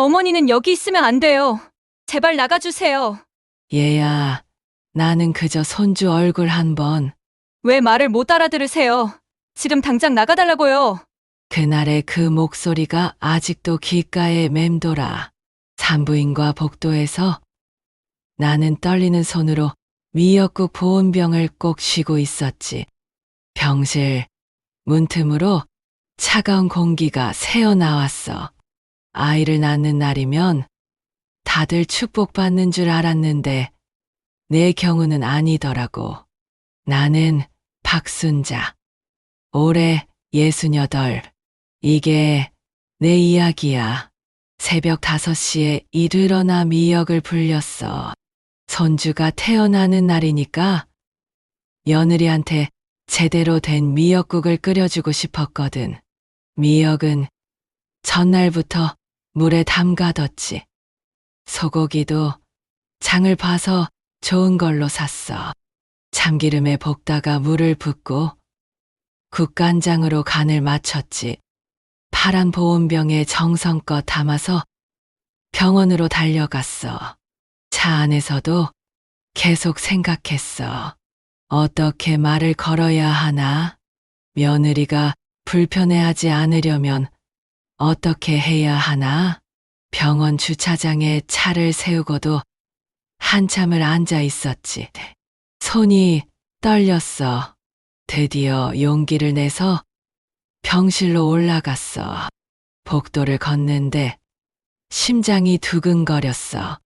어머니는 여기 있으면 안 돼요. 제발 나가주세요. 얘야, 나는 그저 손주 얼굴 한 번. 왜 말을 못 알아들으세요? 지금 당장 나가달라고요. 그날의 그 목소리가 아직도 귓가에 맴돌아. 산부인과 복도에서 나는 떨리는 손으로 미역국 보온병을 꼭 쥐고 있었지. 병실 문틈으로 차가운 공기가 새어나왔어. 아이를 낳는 날이면 다들 축복받는 줄 알았는데 내 경우는 아니더라고. 나는 박순자. 올해 68. 이게 내 이야기야. 새벽 5시에 일어나 미역을 불렸어. 손주가 태어나는 날이니까 며느리한테 제대로 된 미역국을 끓여주고 싶었거든. 미역은 전날부터 물에 담가뒀지. 소고기도 장을 봐서 좋은 걸로 샀어. 참기름에 볶다가 물을 붓고 국간장으로 간을 맞췄지. 파란 보온병에 정성껏 담아서 병원으로 달려갔어. 차 안에서도 계속 생각했어. 어떻게 말을 걸어야 하나? 며느리가 불편해하지 않으려면 어떻게 해야 하나? 병원 주차장에 차를 세우고도 한참을 앉아 있었지. 손이 떨렸어. 드디어 용기를 내서 병실로 올라갔어. 복도를 걷는데 심장이 두근거렸어.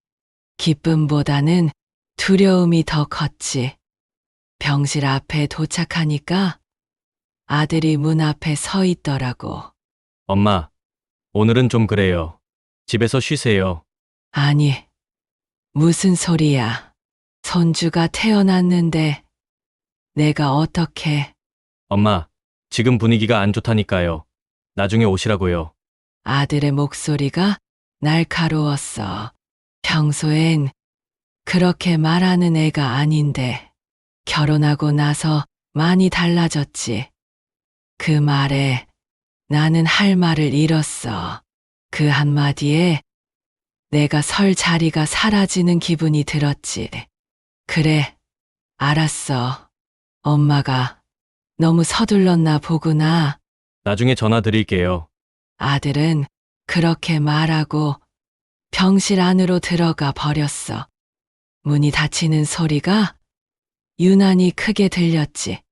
기쁨보다는 두려움이 더 컸지. 병실 앞에 도착하니까 아들이 문 앞에 서 있더라고. 엄마, 오늘은 좀 그래요. 집에서 쉬세요. 아니, 무슨 소리야. 손주가 태어났는데 내가 어떻게. 엄마, 지금 분위기가 안 좋다니까요. 나중에 오시라고요. 아들의 목소리가 날카로웠어. 평소엔 그렇게 말하는 애가 아닌데 결혼하고 나서 많이 달라졌지. 그 말에 나는 할 말을 잃었어. 그 한마디에 내가 설 자리가 사라지는 기분이 들었지. 그래, 알았어. 엄마가 너무 서둘렀나 보구나. 나중에 전화 드릴게요. 아들은 그렇게 말하고 병실 안으로 들어가 버렸어. 문이 닫히는 소리가 유난히 크게 들렸지.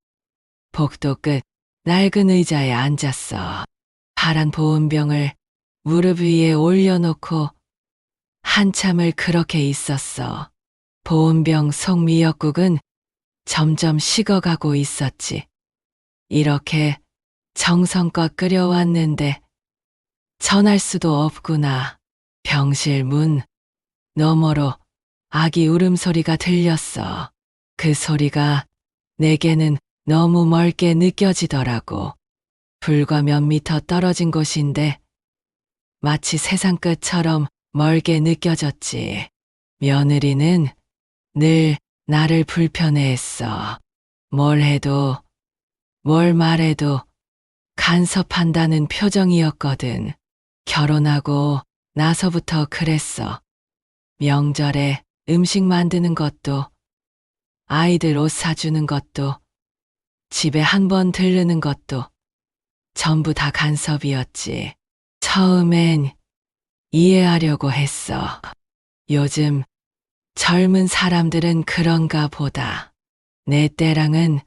복도 끝 낡은 의자에 앉았어. 파란 보온병을 무릎 위에 올려놓고 한참을 그렇게 있었어. 보온병 속 미역국은 점점 식어가고 있었지. 이렇게 정성껏 끓여왔는데 전할 수도 없구나. 병실 문 너머로 아기 울음소리가 들렸어. 그 소리가 내게는 너무 멀게 느껴지더라고. 불과 몇 미터 떨어진 곳인데 마치 세상 끝처럼 멀게 느껴졌지. 며느리는 늘 나를 불편해했어. 뭘 해도 뭘 말해도 간섭한다는 표정이었거든. 결혼하고 나서부터 그랬어. 명절에 음식 만드는 것도, 아이들 옷 사주는 것도, 집에 한 번 들르는 것도 전부 다 간섭이었지. 처음엔 이해하려고 했어. 요즘 젊은 사람들은 그런가 보다. 내 때랑은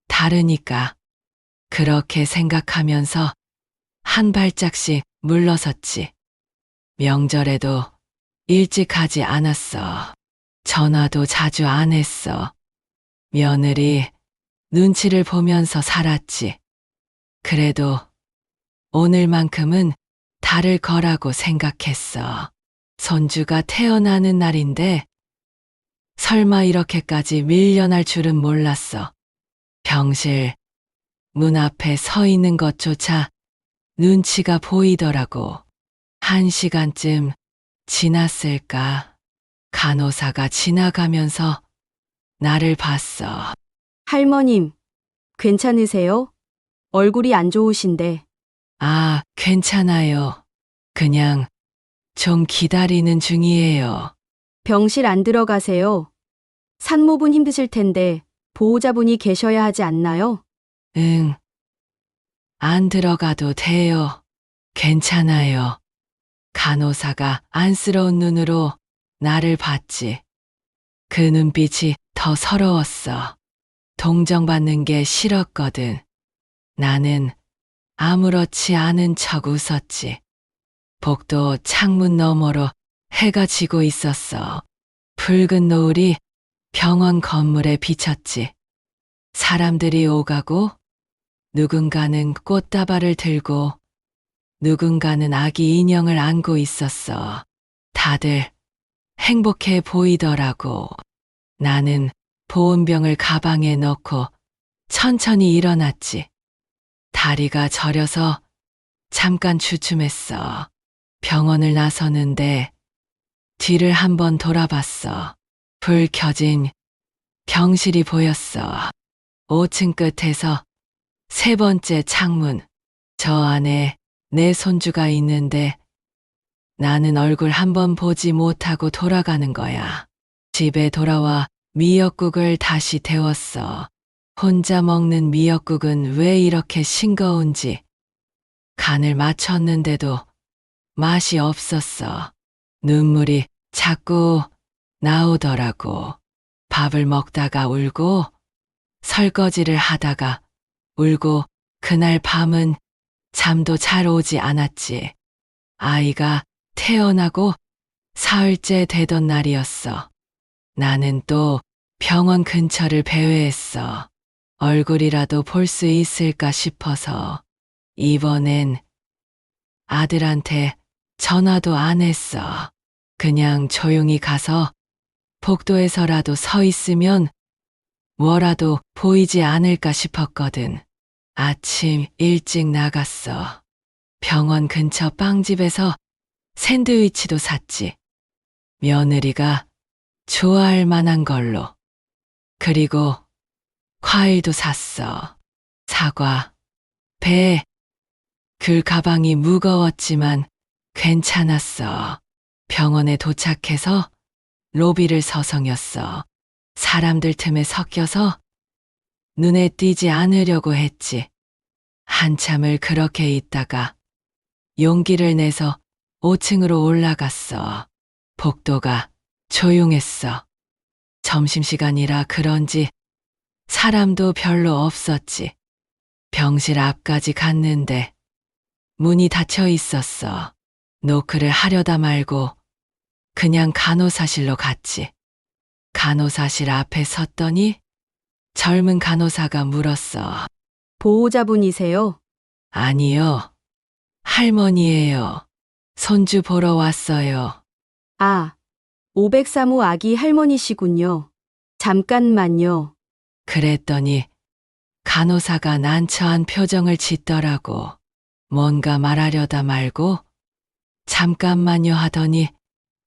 다르니까. 그렇게 생각하면서 한 발짝씩 물러섰지. 명절에도 일찍 하지 않았어. 전화도 자주 안 했어. 며느리 눈치를 보면서 살았지. 그래도 오늘만큼은 다를 거라고 생각했어. 손주가 태어나는 날인데 설마 이렇게까지 밀려날 줄은 몰랐어. 병실 문 앞에 서 있는 것조차 눈치가 보이더라고. 1시간쯤 지났을까? 간호사가 지나가면서 나를 봤어. 할머님, 괜찮으세요? 얼굴이 안 좋으신데. 아, 괜찮아요. 그냥 좀 기다리는 중이에요. 병실 안 들어가세요. 산모분 힘드실 텐데 보호자분이 계셔야 하지 않나요? 응. 안 들어가도 돼요. 괜찮아요. 간호사가 안쓰러운 눈으로 나를 봤지. 그 눈빛이 더 서러웠어. 동정받는 게 싫었거든. 나는 아무렇지 않은 척 웃었지. 복도 창문 너머로 해가 지고 있었어. 붉은 노을이 병원 건물에 비쳤지. 사람들이 오가고 누군가는 꽃다발을 들고 누군가는 아기 인형을 안고 있었어. 다들 행복해 보이더라고. 나는 보온병을 가방에 넣고 천천히 일어났지. 다리가 저려서 잠깐 주춤했어. 병원을 나서는데 뒤를 한번 돌아봤어. 불 켜진 병실이 보였어. 5층 끝에서 세 번째 창문. 저 안에 내 손주가 있는데 나는 얼굴 한번 보지 못하고 돌아가는 거야. 집에 돌아와 미역국을 다시 데웠어. 혼자 먹는 미역국은 왜 이렇게 싱거운지. 간을 맞췄는데도 맛이 없었어. 눈물이 자꾸 나오더라고. 밥을 먹다가 울고 설거지를 하다가 울고 그날 밤은 잠도 잘 오지 않았지. 아이가 태어나고 사흘째 되던 날이었어. 나는 또 병원 근처를 배회했어. 얼굴이라도 볼 수 있을까 싶어서. 이번엔 아들한테 전화도 안 했어. 그냥 조용히 가서 복도에서라도 서 있으면 뭐라도 보이지 않을까 싶었거든. 아침 일찍 나갔어. 병원 근처 빵집에서 샌드위치도 샀지. 며느리가 좋아할 만한 걸로. 그리고 과일도 샀어. 사과, 배. 귤 가방이 무거웠지만 괜찮았어. 병원에 도착해서 로비를 서성였어. 사람들 틈에 섞여서 눈에 띄지 않으려고 했지. 한참을 그렇게 있다가 용기를 내서 5층으로 올라갔어. 복도가 조용했어. 점심시간이라 그런지 사람도 별로 없었지. 병실 앞까지 갔는데 문이 닫혀 있었어. 노크를 하려다 말고 그냥 간호사실로 갔지. 간호사실 앞에 섰더니 젊은 간호사가 물었어. 보호자분이세요? 아니요. 할머니예요. 손주 보러 왔어요. 아, 503호 아기 할머니시군요. 잠깐만요. 그랬더니 간호사가 난처한 표정을 짓더라고. 뭔가 말하려다 말고 잠깐만요 하더니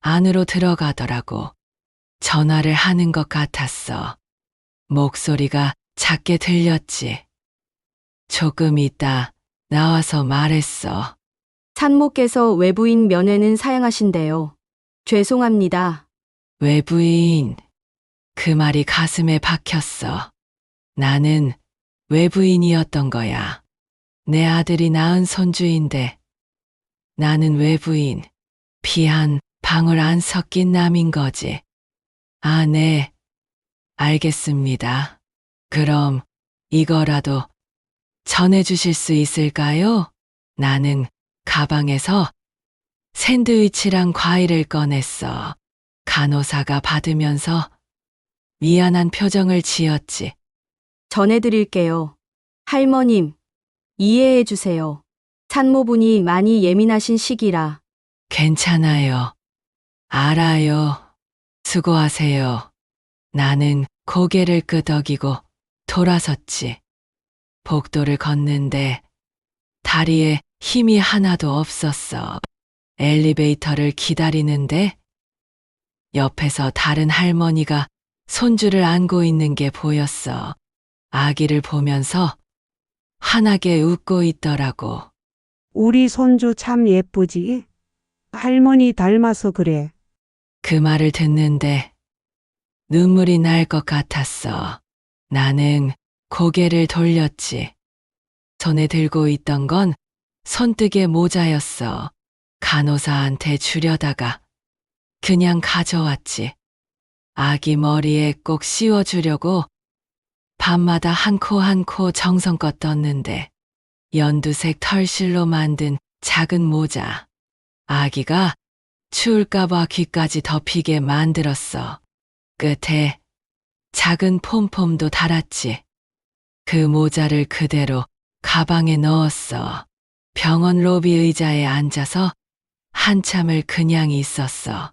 안으로 들어가더라고. 전화를 하는 것 같았어. 목소리가 작게 들렸지. 조금 있다 나와서 말했어. 산모께서 외부인 면회는 사양하신대요. 죄송합니다. 외부인. 그 말이 가슴에 박혔어. 나는 외부인이었던 거야. 내 아들이 낳은 손주인데 나는 외부인. 피 한 방울 안 섞인 남인 거지. 아, 네. 알겠습니다. 그럼 이거라도 전해주실 수 있을까요? 나는 가방에서 샌드위치랑 과일을 꺼냈어. 간호사가 받으면서 미안한 표정을 지었지. 전해드릴게요. 할머님, 이해해 주세요. 산모분이 많이 예민하신 시기라. 괜찮아요. 알아요. 수고하세요. 나는 고개를 끄덕이고 돌아섰지. 복도를 걷는데 다리에 힘이 하나도 없었어. 엘리베이터를 기다리는데 옆에서 다른 할머니가 손주를 안고 있는 게 보였어. 아기를 보면서 환하게 웃고 있더라고. 우리 손주 참 예쁘지? 할머니 닮아서 그래. 그 말을 듣는데 눈물이 날 것 같았어. 나는 고개를 돌렸지. 손에 들고 있던 건 손뜨개 모자였어. 간호사한테 주려다가 그냥 가져왔지. 아기 머리에 꼭 씌워주려고 밤마다 한 코 한 코 정성껏 떴는데 연두색 털실로 만든 작은 모자. 아기가 추울까봐 귀까지 덮이게 만들었어. 끝에 작은 폼폼도 달았지. 그 모자를 그대로 가방에 넣었어. 병원 로비 의자에 앉아서 한참을 그냥 있었어.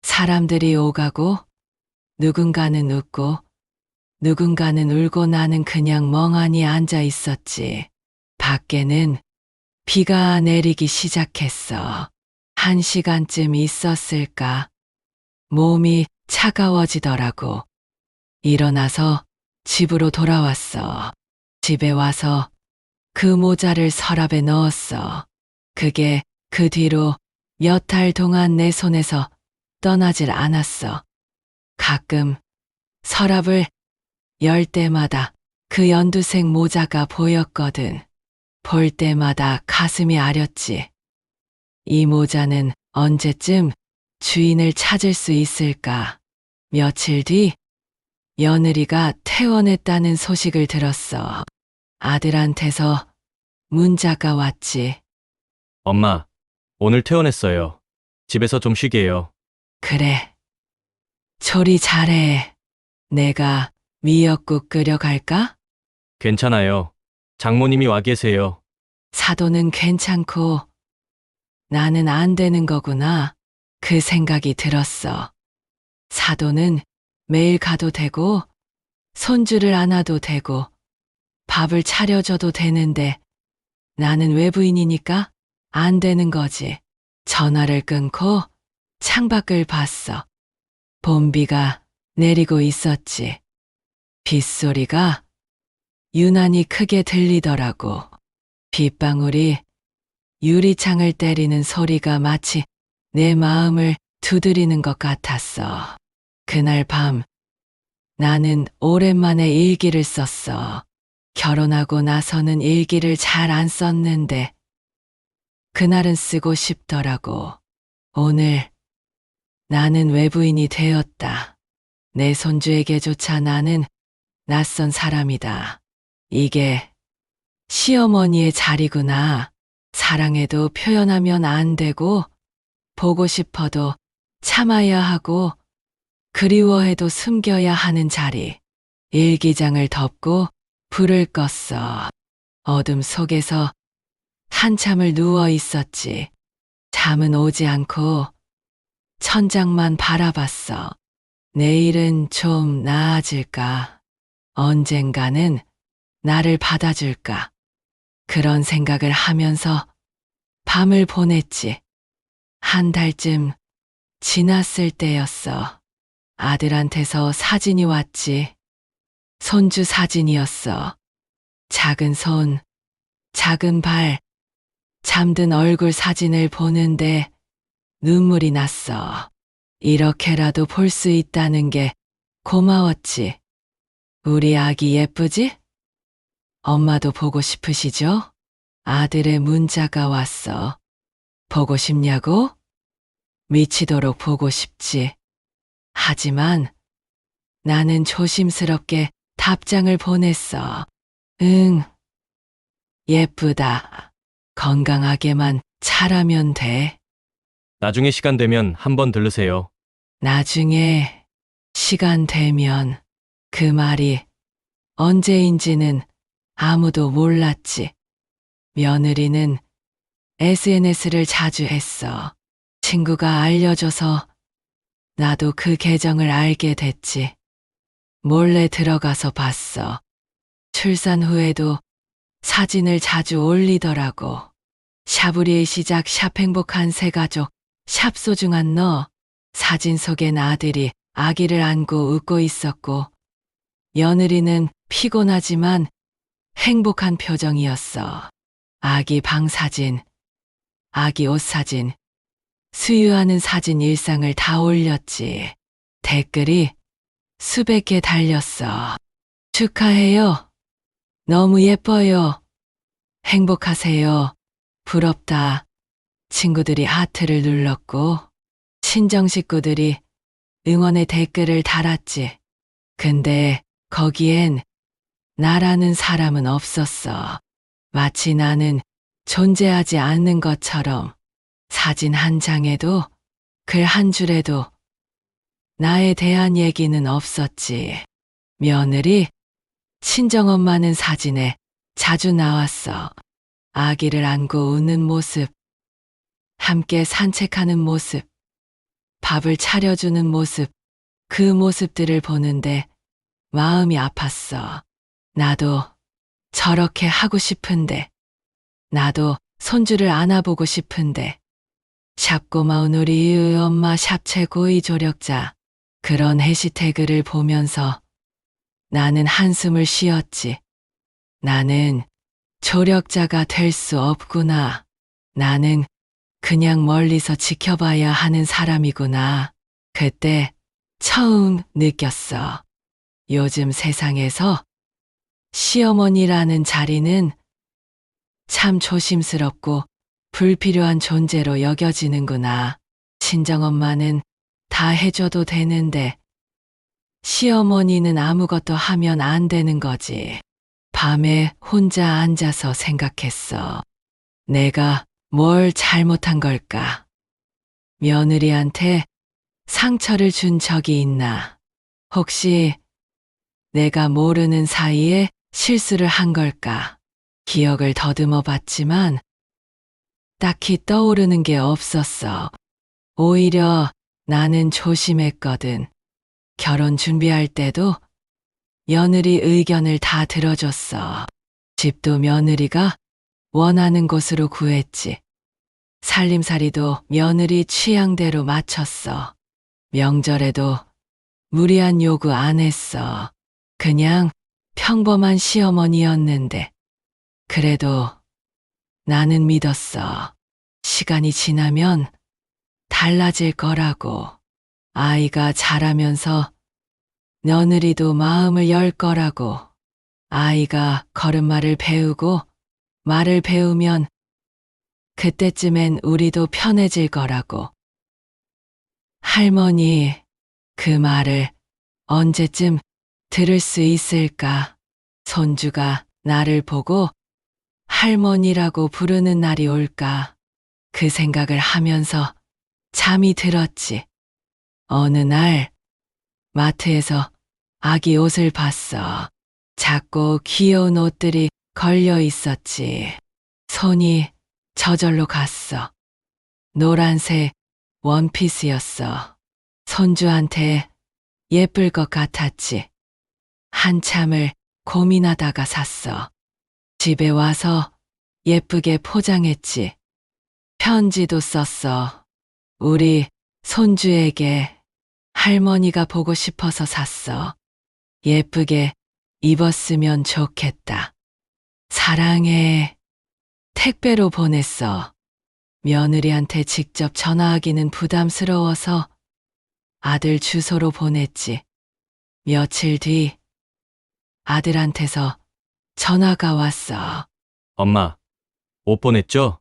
사람들이 오가고 누군가는 웃고 누군가는 울고 나는 그냥 멍하니 앉아 있었지. 밖에는 비가 내리기 시작했어. 1시간쯤 있었을까? 몸이 차가워지더라고. 일어나서 집으로 돌아왔어. 집에 와서 그 모자를 서랍에 넣었어. 그게 그 뒤로 몇 달 동안 내 손에서 떠나질 않았어. 가끔 서랍을 열 때마다 그 연두색 모자가 보였거든. 볼 때마다 가슴이 아렸지. 이 모자는 언제쯤 주인을 찾을 수 있을까? 며칠 뒤 며느리가 퇴원했다는 소식을 들었어. 아들한테서 문자가 왔지. 엄마, 오늘 퇴원했어요. 집에서 좀 쉬게요. 그래. 조리 잘해. 내가 미역국 끓여갈까? 괜찮아요. 장모님이 와 계세요. 사도는 괜찮고 나는 안 되는 거구나. 그 생각이 들었어. 사도는 매일 가도 되고 손주를 안아도 되고 밥을 차려줘도 되는데 나는 외부인이니까 안 되는 거지. 전화를 끊고 창밖을 봤어. 봄비가 내리고 있었지. 빗소리가 유난히 크게 들리더라고. 빗방울이 유리창을 때리는 소리가 마치 내 마음을 두드리는 것 같았어. 그날 밤 나는 오랜만에 일기를 썼어. 결혼하고 나서는 일기를 잘 안 썼는데 그날은 쓰고 싶더라고. 오늘 나는 외부인이 되었다. 내 손주에게조차 나는 낯선 사람이다. 이게 시어머니의 자리구나. 사랑해도 표현하면 안 되고 보고 싶어도 참아야 하고 그리워해도 숨겨야 하는 자리. 일기장을 덮고 불을 껐어. 어둠 속에서 한참을 누워 있었지. 잠은 오지 않고 천장만 바라봤어. 내일은 좀 나아질까? 언젠가는 나를 받아줄까? 그런 생각을 하면서 밤을 보냈지. 한 달쯤 지났을 때였어. 아들한테서 사진이 왔지. 손주 사진이었어. 작은 손, 작은 발, 잠든 얼굴 사진을 보는데 눈물이 났어. 이렇게라도 볼 수 있다는 게 고마웠지. 우리 아기 예쁘지? 엄마도 보고 싶으시죠? 아들의 문자가 왔어. 보고 싶냐고? 미치도록 보고 싶지. 하지만 나는 조심스럽게 답장을 보냈어. 응, 예쁘다. 건강하게만 자라면 돼. 나중에 시간 되면 한번 들르세요. 나중에 시간 되면 그 말이 언제인지는 아무도 몰랐지. 며느리는 SNS를 자주 했어. 친구가 알려줘서 나도 그 계정을 알게 됐지. 몰래 들어가서 봤어. 출산 후에도 사진을 자주 올리더라고. 샤브리의 시작 샵 행복한 새 가족 샵 소중한 너. 사진 속엔 아들이 아기를 안고 웃고 있었고 며느리는 피곤하지만 행복한 표정이었어. 아기 방 사진, 아기 옷 사진, 수유하는 사진 일상을 다 올렸지. 댓글이 수백 개 달렸어. 축하해요. 너무 예뻐요. 행복하세요. 부럽다. 친구들이 하트를 눌렀고, 친정 식구들이 응원의 댓글을 달았지. 근데 거기엔 나라는 사람은 없었어. 마치 나는 존재하지 않는 것처럼 사진 한 장에도 글 한 줄에도 나에 대한 얘기는 없었지. 며느리, 친정엄마는 사진에 자주 나왔어. 아기를 안고 웃는 모습, 함께 산책하는 모습, 밥을 차려주는 모습, 그 모습들을 보는데 마음이 아팠어. 나도 저렇게 하고 싶은데, 나도 손주를 안아보고 싶은데, 샵 고마운 우리 엄마 샵 최고의 조력자, 그런 해시태그를 보면서 나는 한숨을 쉬었지. 나는 조력자가 될 수 없구나. 나는 그냥 멀리서 지켜봐야 하는 사람이구나. 그때 처음 느꼈어. 요즘 세상에서 시어머니라는 자리는 참 조심스럽고 불필요한 존재로 여겨지는구나. 친정엄마는 다 해줘도 되는데 시어머니는 아무것도 하면 안 되는 거지. 밤에 혼자 앉아서 생각했어. 내가 뭘 잘못한 걸까? 며느리한테 상처를 준 적이 있나? 혹시 내가 모르는 사이에 실수를 한 걸까? 기억을 더듬어 봤지만 딱히 떠오르는 게 없었어. 오히려 나는 조심했거든. 결혼 준비할 때도 며느리 의견을 다 들어줬어. 집도 며느리가 원하는 곳으로 구했지. 살림살이도 며느리 취향대로 맞췄어. 명절에도 무리한 요구 안 했어. 그냥 평범한 시어머니였는데. 그래도 나는 믿었어. 시간이 지나면 달라질 거라고. 아이가 자라면서 며느리도 마음을 열 거라고. 아이가 걸음마를 배우고 말을 배우면 그때쯤엔 우리도 편해질 거라고. 할머니, 그 말을 언제쯤 들을 수 있을까? 손주가 나를 보고 할머니라고 부르는 날이 올까? 그 생각을 하면서 잠이 들었지. 어느 날 마트에서 아기 옷을 봤어. 작고 귀여운 옷들이 걸려 있었지. 손이 저절로 갔어. 노란색 원피스였어. 손주한테 예쁠 것 같았지. 한참을 고민하다가 샀어. 집에 와서 예쁘게 포장했지. 편지도 썼어. 우리 손주에게 할머니가 보고 싶어서 샀어. 예쁘게 입었으면 좋겠다. 사랑해. 택배로 보냈어. 며느리한테 직접 전화하기는 부담스러워서 아들 주소로 보냈지. 며칠 뒤 아들한테서 전화가 왔어. 엄마, 옷 보냈죠?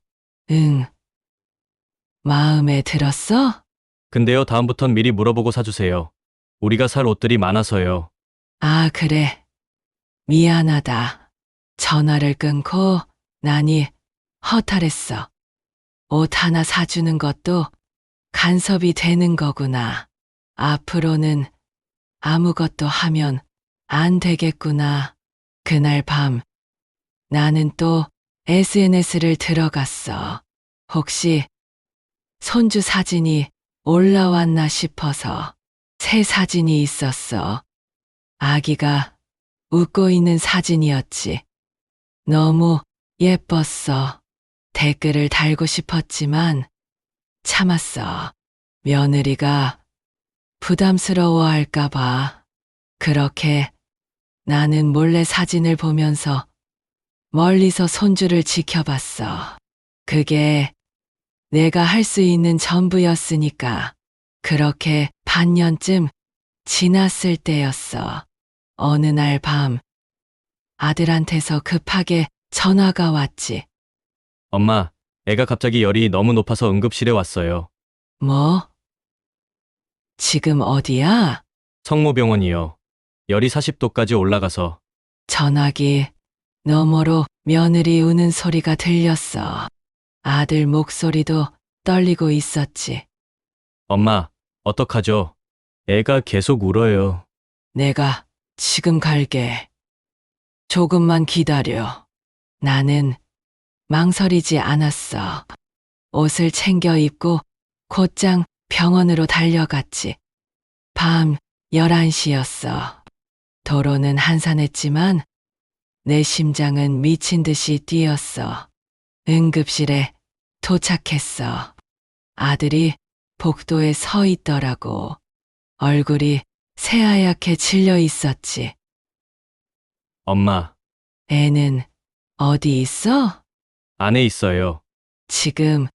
응. 마음에 들었어? 근데요, 다음부턴 미리 물어보고 사주세요. 우리가 살 옷들이 많아서요. 아, 그래. 미안하다. 전화를 끊고 나니 허탈했어. 옷 하나 사주는 것도 간섭이 되는 거구나. 앞으로는 아무것도 하면 안 되겠구나. 그날 밤 나는 또 SNS를 들어갔어. 혹시 손주 사진이 올라왔나 싶어서 새 사진이 있었어. 아기가 웃고 있는 사진이었지. 너무 예뻤어. 댓글을 달고 싶었지만 참았어. 며느리가 부담스러워할까봐. 그렇게 나는 몰래 사진을 보면서 멀리서 손주를 지켜봤어. 그게 내가 할 수 있는 전부였으니까. 그렇게 반년쯤 지났을 때였어. 어느 날 밤 아들한테서 급하게 전화가 왔지. 엄마, 애가 갑자기 열이 너무 높아서 응급실에 왔어요. 뭐? 지금 어디야? 성모병원이요. 열이 40도까지 올라가서. 전화기 너머로 며느리 우는 소리가 들렸어. 아들 목소리도 떨리고 있었지. 엄마, 어떡하죠? 애가 계속 울어요. 내가 지금 갈게. 조금만 기다려. 나는 망설이지 않았어. 옷을 챙겨 입고 곧장 병원으로 달려갔지. 밤 11시였어. 도로는 한산했지만 내 심장은 미친 듯이 뛰었어. 응급실에 도착했어. 아들이 복도에 서 있더라고. 얼굴이 새하얗게 질려 있었지. 엄마, 애는 어디 있어? 안에 있어요. 지금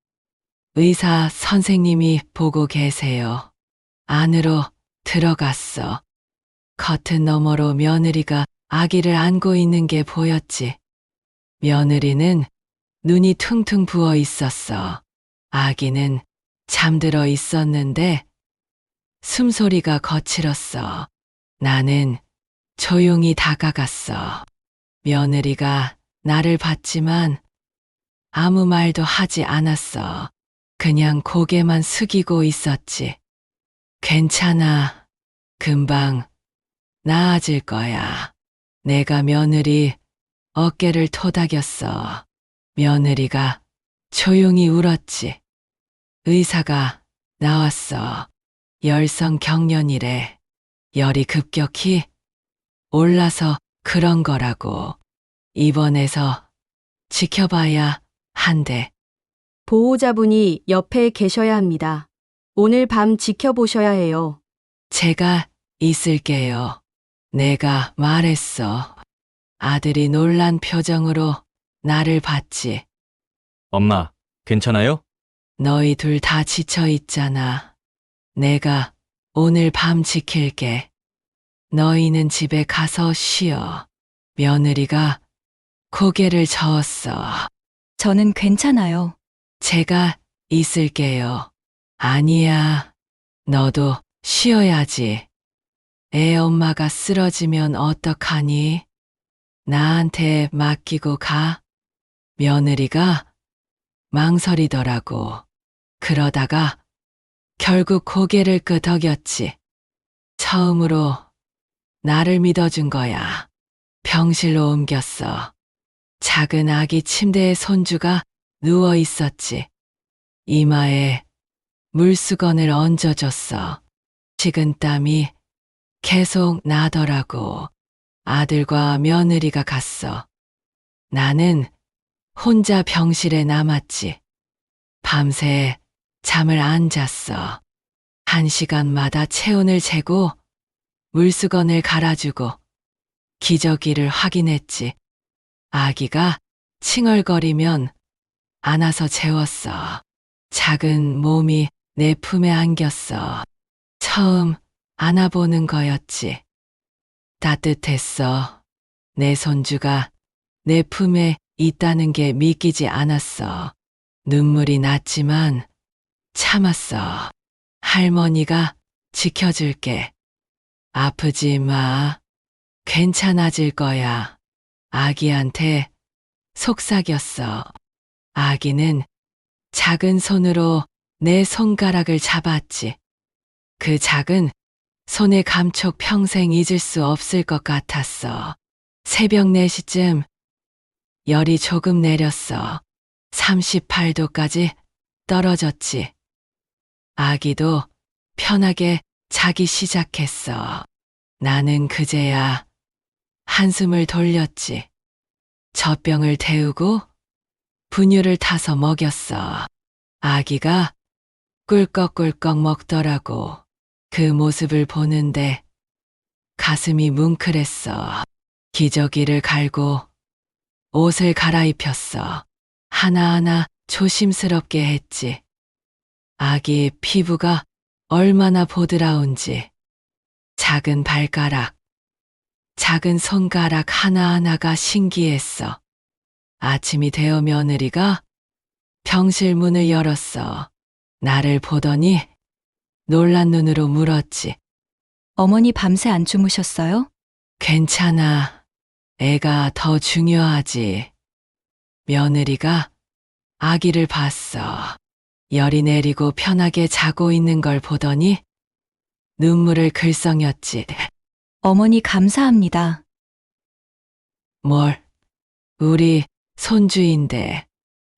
의사 선생님이 보고 계세요. 안으로 들어갔어. 커튼 너머로 며느리가 아기를 안고 있는 게 보였지. 며느리는 눈이 퉁퉁 부어 있었어. 아기는 잠들어 있었는데 숨소리가 거칠었어. 나는 조용히 다가갔어. 며느리가 나를 봤지만 아무 말도 하지 않았어. 그냥 고개만 숙이고 있었지. 괜찮아. 금방 나아질 거야. 내가 며느리 어깨를 토닥였어. 며느리가 조용히 울었지. 의사가 나왔어. 열성 경련이래. 열이 급격히 올라서 그런 거라고. 입원해서 지켜봐야 한대. 보호자분이 옆에 계셔야 합니다. 오늘 밤 지켜보셔야 해요. 제가 있을게요. 내가 말했어. 아들이 놀란 표정으로 나를 봤지. 엄마, 괜찮아요? 너희 둘 다 지쳐 있잖아. 내가 오늘 밤 지킬게. 너희는 집에 가서 쉬어. 며느리가 고개를 저었어. 저는 괜찮아요. 제가 있을게요. 아니야. 너도 쉬어야지. 애 엄마가 쓰러지면 어떡하니? 나한테 맡기고 가. 며느리가 망설이더라고. 그러다가 결국 고개를 끄덕였지. 처음으로 나를 믿어준 거야. 병실로 옮겼어. 작은 아기 침대에 손주가 누워 있었지. 이마에 물수건을 얹어줬어. 식은땀이 계속 나더라고. 아들과 며느리가 갔어. 나는 혼자 병실에 남았지. 밤새 잠을 안 잤어. 1시간마다 체온을 재고 물수건을 갈아주고 기저귀를 확인했지. 아기가 칭얼거리면 안아서 재웠어. 작은 몸이 내 품에 안겼어. 처음 안아보는 거였지. 따뜻했어. 내 손주가 내 품에 있다는 게 믿기지 않았어. 눈물이 났지만 참았어. 할머니가 지켜줄게. 아프지 마. 괜찮아질 거야. 아기한테 속삭였어. 아기는 작은 손으로 내 손가락을 잡았지. 그 작은 손의 감촉 평생 잊을 수 없을 것 같았어. 새벽 4시쯤 열이 조금 내렸어. 38도까지 떨어졌지. 아기도 편하게 자기 시작했어. 나는 그제야 한숨을 돌렸지. 젖병을 데우고 분유를 타서 먹였어. 아기가 꿀꺽꿀꺽 먹더라고. 그 모습을 보는데 가슴이 뭉클했어. 기저귀를 갈고 옷을 갈아입혔어. 하나하나 조심스럽게 했지. 아기의 피부가 얼마나 보드라운지. 작은 발가락, 작은 손가락 하나하나가 신기했어. 아침이 되어 며느리가 병실 문을 열었어. 나를 보더니 놀란 눈으로 물었지. 어머니 밤새 안 주무셨어요? 괜찮아. 애가 더 중요하지. 며느리가 아기를 봤어. 열이 내리고 편하게 자고 있는 걸 보더니 눈물을 글썽였지. 어머니 감사합니다. 뭘? 우리 손주인데.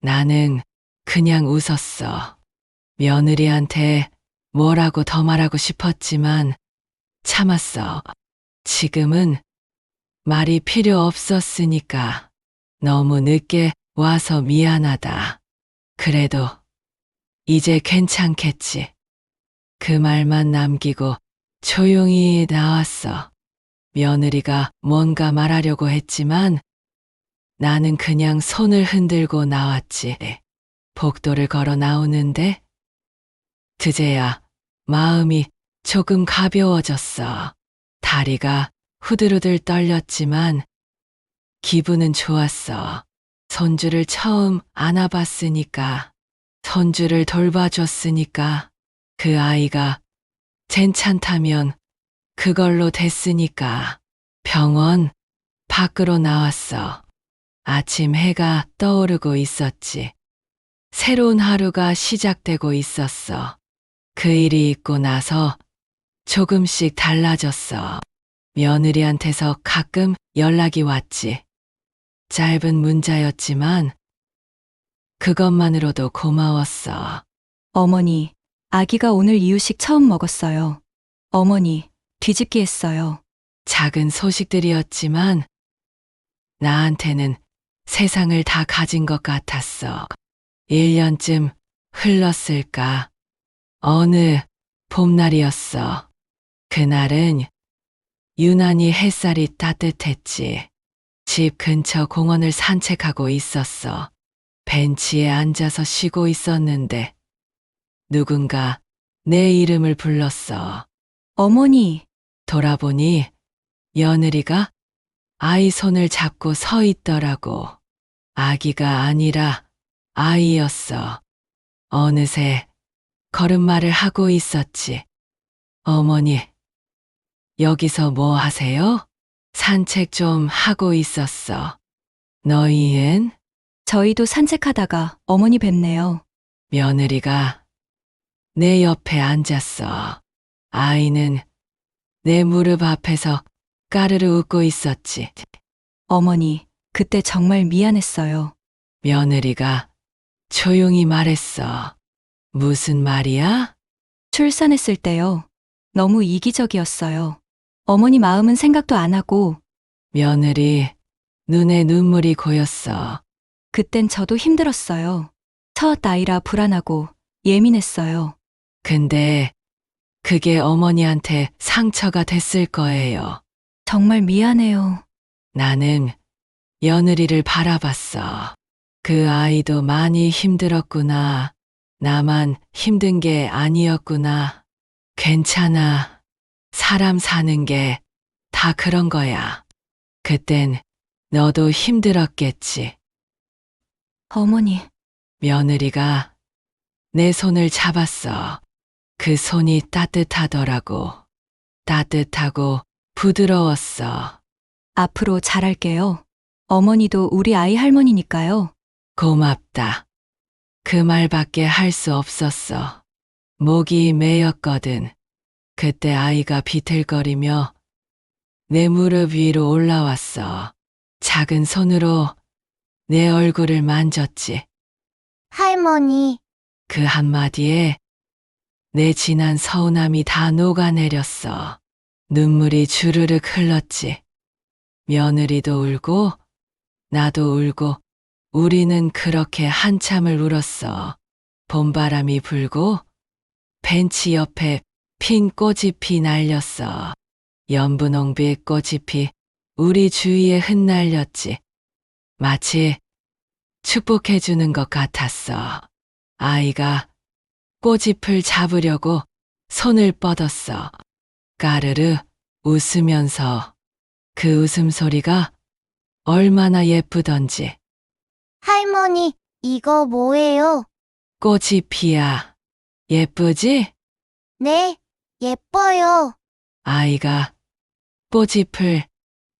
나는 그냥 웃었어. 며느리한테 뭐라고 더 말하고 싶었지만 참았어. 지금은 말이 필요 없었으니까. 너무 늦게 와서 미안하다. 그래도 이제 괜찮겠지. 그 말만 남기고 조용히 나왔어. 며느리가 뭔가 말하려고 했지만 나는 그냥 손을 흔들고 나왔지. 복도를 걸어 나오는데 드제야 마음이 조금 가벼워졌어. 다리가 후들후들 떨렸지만 기분은 좋았어. 손주를 처음 안아봤으니까, 손주를 돌봐줬으니까, 그 아이가 괜찮다면 그걸로 됐으니까. 병원 밖으로 나왔어. 아침 해가 떠오르고 있었지. 새로운 하루가 시작되고 있었어. 그 일이 있고 나서 조금씩 달라졌어. 며느리한테서 가끔 연락이 왔지. 짧은 문자였지만 그것만으로도 고마웠어. 어머니, 아기가 오늘 이유식 처음 먹었어요. 어머니, 뒤집기 했어요. 작은 소식들이었지만 나한테는 세상을 다 가진 것 같았어. 1년쯤 흘렀을까. 어느 봄날이었어. 그날은 유난히 햇살이 따뜻했지. 집 근처 공원을 산책하고 있었어. 벤치에 앉아서 쉬고 있었는데 누군가 내 이름을 불렀어. 어머니, 돌아보니 며느리가 아이 손을 잡고 서 있더라고. 아기가 아니라 아이였어. 어느새 걸음마를 하고 있었지. 어머니, 여기서 뭐 하세요? 산책 좀 하고 있었어. 너희는? 저희도 산책하다가 어머니 뵙네요. 며느리가 내 옆에 앉았어. 아이는 내 무릎 앞에서 까르르 웃고 있었지. 어머니, 그때 정말 미안했어요. 며느리가 조용히 말했어. 무슨 말이야? 출산했을 때요. 너무 이기적이었어요. 어머니 마음은 생각도 안 하고, 며느리 눈에 눈물이 고였어. 그땐 저도 힘들었어요. 첫 아이라 불안하고 예민했어요. 근데 그게 어머니한테 상처가 됐을 거예요. 정말 미안해요. 나는 며느리를 바라봤어. 그 아이도 많이 힘들었구나. 나만 힘든 게 아니었구나. 괜찮아. 사람 사는 게 다 그런 거야. 그땐 너도 힘들었겠지. 어머니, 며느리가 내 손을 잡았어. 그 손이 따뜻하더라고. 따뜻하고 부드러웠어. 앞으로 잘할게요. 어머니도 우리 아이 할머니니까요. 고맙다. 그 말밖에 할 수 없었어. 목이 메였거든. 그때 아이가 비틀거리며 내 무릎 위로 올라왔어. 작은 손으로 내 얼굴을 만졌지. 할머니, 그 한마디에 내 지난 서운함이 다 녹아내렸어. 눈물이 주르륵 흘렀지. 며느리도 울고 나도 울고 우리는 그렇게 한참을 울었어. 봄바람이 불고 벤치 옆에 핀 꽃잎이 날렸어. 연분홍빛 꽃잎이 우리 주위에 흩날렸지. 마치 축복해주는 것 같았어. 아이가 꽃잎을 잡으려고 손을 뻗었어. 까르르 웃으면서 그 웃음소리가 얼마나 예쁘던지. 할머니, 이거 뭐예요? 꽃잎이야. 예쁘지? 네, 예뻐요. 아이가 꽃잎을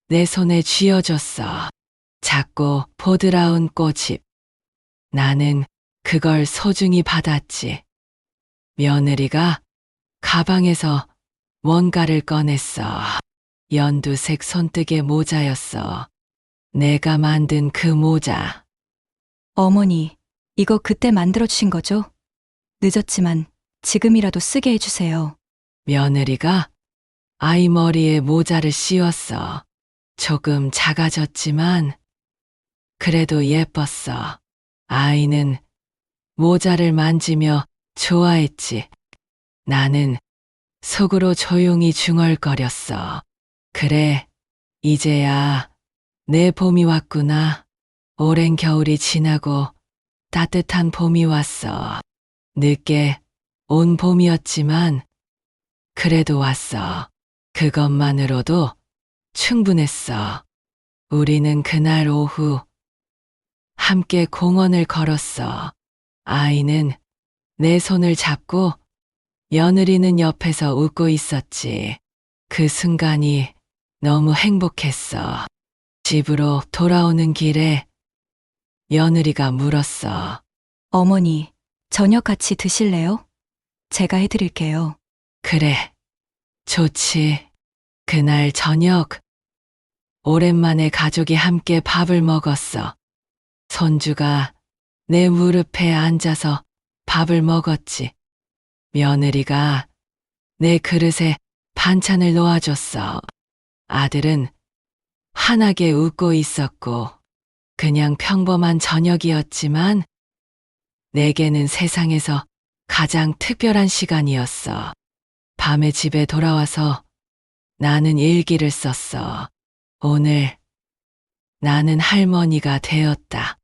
내 손에 쥐어줬어. 작고 보드라운 꽃잎. 나는 그걸 소중히 받았지. 며느리가 가방에서 뭔가를 꺼냈어. 연두색 손뜨개 모자였어. 내가 만든 그 모자. 어머니, 이거 그때 만들어주신 거죠? 늦었지만 지금이라도 쓰게 해주세요. 며느리가 아이 머리에 모자를 씌웠어. 조금 작아졌지만 그래도 예뻤어. 아이는 모자를 만지며 좋아했지. 나는 속으로 조용히 중얼거렸어. 그래, 이제야 내 봄이 왔구나. 오랜 겨울이 지나고 따뜻한 봄이 왔어. 늦게 온 봄이었지만 그래도 왔어. 그것만으로도 충분했어. 우리는 그날 오후 함께 공원을 걸었어. 아이는 내 손을 잡고 며느리는 옆에서 웃고 있었지. 그 순간이 너무 행복했어. 집으로 돌아오는 길에 며느리가 물었어. 어머니, 저녁 같이 드실래요? 제가 해드릴게요. 그래, 좋지. 그날 저녁, 오랜만에 가족이 함께 밥을 먹었어. 손주가 내 무릎에 앉아서 밥을 먹었지. 며느리가 내 그릇에 반찬을 놓아줬어. 아들은 환하게 웃고 있었고, 그냥 평범한 저녁이었지만, 내게는 세상에서 가장 특별한 시간이었어. 밤에 집에 돌아와서 나는 일기를 썼어. 오늘 나는 할머니가 되었다.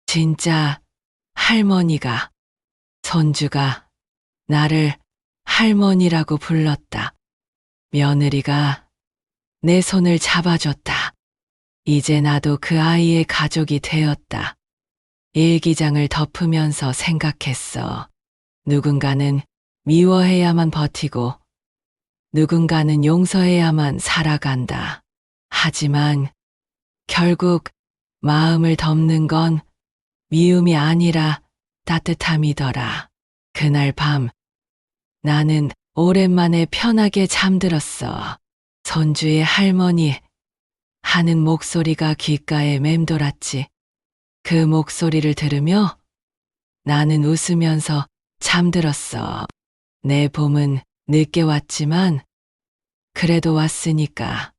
진짜 할머니가. 손주가 나를 할머니라고 불렀다. 며느리가 내 손을 잡아줬다. 이제 나도 그 아이의 가족이 되었다. 일기장을 덮으면서 생각했어. 누군가는 미워해야만 버티고 누군가는 용서해야만 살아간다. 하지만 결국 마음을 덮는 건 미움이 아니라 따뜻함이더라. 그날 밤 나는 오랜만에 편하게 잠들었어. 손주의 할머니 하는 목소리가 귓가에 맴돌았지. 그 목소리를 들으며 나는 웃으면서 잠들었어. 내 봄은 늦게 왔지만 그래도 왔으니까.